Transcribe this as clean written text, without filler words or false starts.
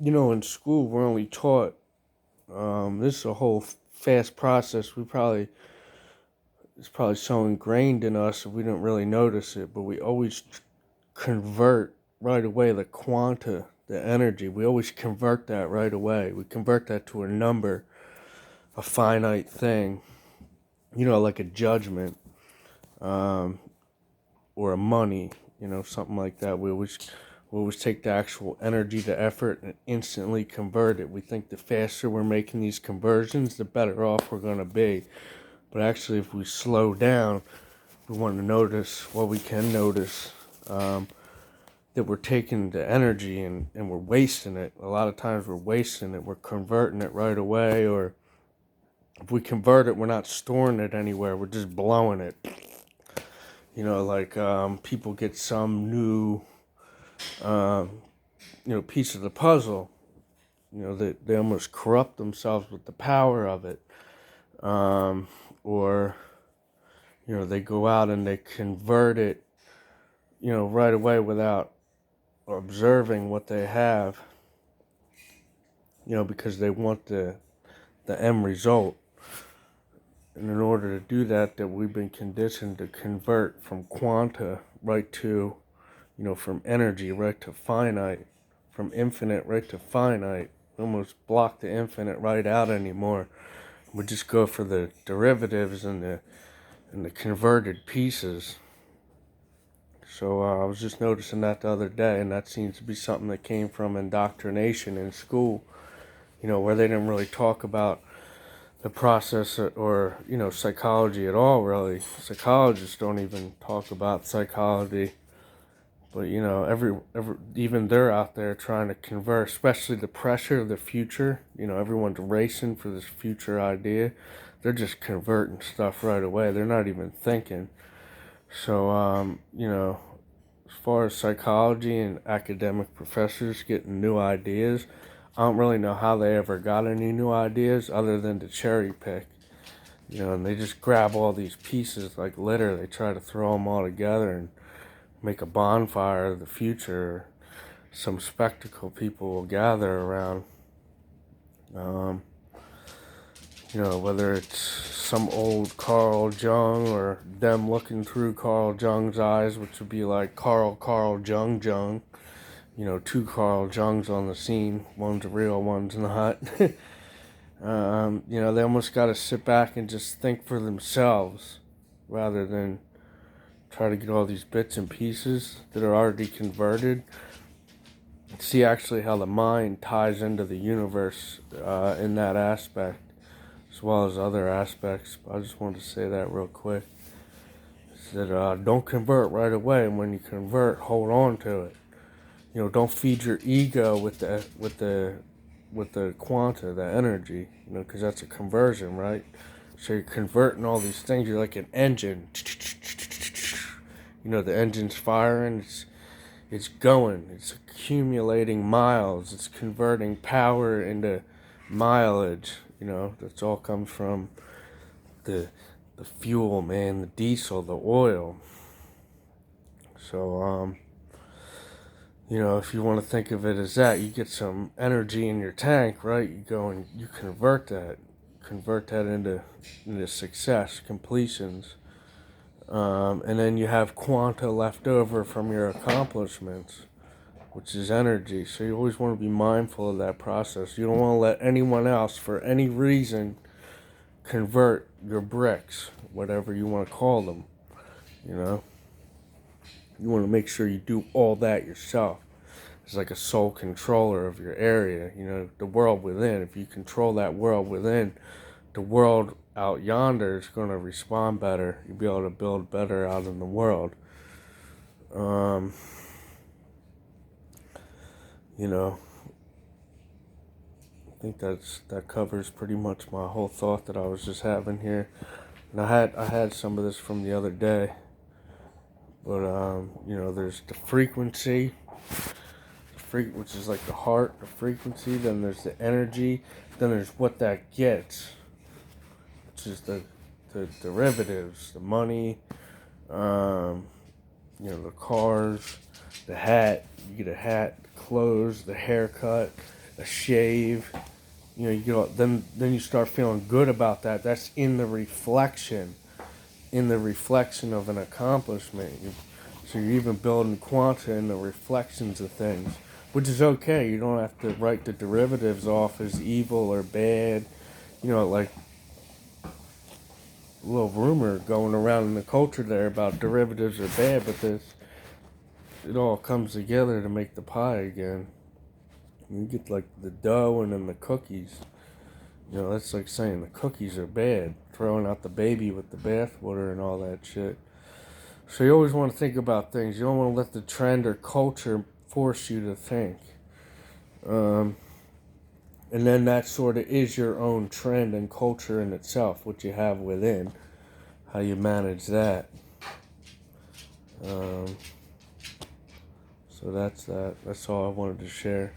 In school we're only taught. This is a whole fast process. It's probably so ingrained in us that we don't really notice it, but we always convert right away the quanta, the energy. We always convert that right away. We convert that to a number, a finite thing. Like a judgment, um, or a money. Something like that. We always take the actual energy, the effort, and instantly convert it. We think the faster we're making these conversions, the better off we're going to be. But actually, if we slow down, we want to notice what we can notice, that we're taking the energy and we're wasting it. A lot of times we're wasting it. We're converting it right away, or if we convert it, we're not storing it anywhere. We're just blowing it. Like people get some new, um, piece of the puzzle. They almost corrupt themselves with the power of it. Or they go out and they convert it, right away without observing what they have, because they want the end result. And in order to do that, we've been conditioned to convert from quanta right to, from energy right to finite, from infinite right to finite. We almost block the infinite right out anymore. We just go for the derivatives and the converted pieces. So I was just noticing that the other day, and that seems to be something that came from indoctrination in school, where they didn't really talk about the process or psychology at all, really. Psychologists don't even talk about psychology. But every even they're out there trying to convert, especially the pressure of the future. Everyone's racing for this future idea. They're just converting stuff right away. They're not even thinking. So as far as psychology and academic professors getting new ideas, I don't really know how they ever got any new ideas other than to cherry pick. And they just grab all these pieces like litter. They try to throw them all together and make a bonfire of the future, some spectacle people will gather around. Um, Whether it's some old Carl Jung or them looking through Carl Jung's eyes, which would be like Carl Jung. Two Carl Jungs on the scene. One's real, one's not. They almost got to sit back and just think for themselves rather than try to get all these bits and pieces that are already converted. See actually how the mind ties into the universe in that aspect, as well as other aspects. But I just wanted to say that real quick. That don't convert right away, and when you convert, hold on to it. Don't feed your ego with the quanta, the energy. Because that's a conversion, right? So you're converting all these things. You're like an engine. The engine's firing. It's going. It's accumulating miles. It's converting power into mileage. That's all comes from the fuel, man, the diesel, the oil. So if you want to think of it as that, you get some energy in your tank, right? You go and you convert that into success, completions. And then you have quanta left over from your accomplishments, which is energy. So you always want to be mindful of that process. You don't want to let anyone else, for any reason, convert your bricks, whatever you want to call them. You want to make sure you do all that yourself. It's like a sole controller of your area, the world within. If you control that world within, the world out yonder is going to respond better. You'll be able to build better out in the world. Um, I think that covers pretty much my whole thought that I was just having here. And I had some of this from the other day. But there's the frequency, which is like the heart, the frequency. Then there's the energy. Then there's what that gets, which is the derivatives, the money, the cars, the hat. You get a hat, the clothes, the haircut, a shave. You know, then you start feeling good about that. That's in the reflection of an accomplishment. So you're even building quanta in the reflections of things, which is okay. You don't have to write the derivatives off as evil or bad. You know, like a little rumor going around in the culture there about derivatives are bad, but it all comes together to make the pie again. You get like the dough and then the cookies. You know, that's like saying the cookies are bad, throwing out the baby with the bathwater and all that shit. So you always want to think about things. You don't want to let the trend or culture force you to think. And then that sort of is your own trend and culture in itself, what you have within, how you manage that. So that's that. That's all I wanted to share.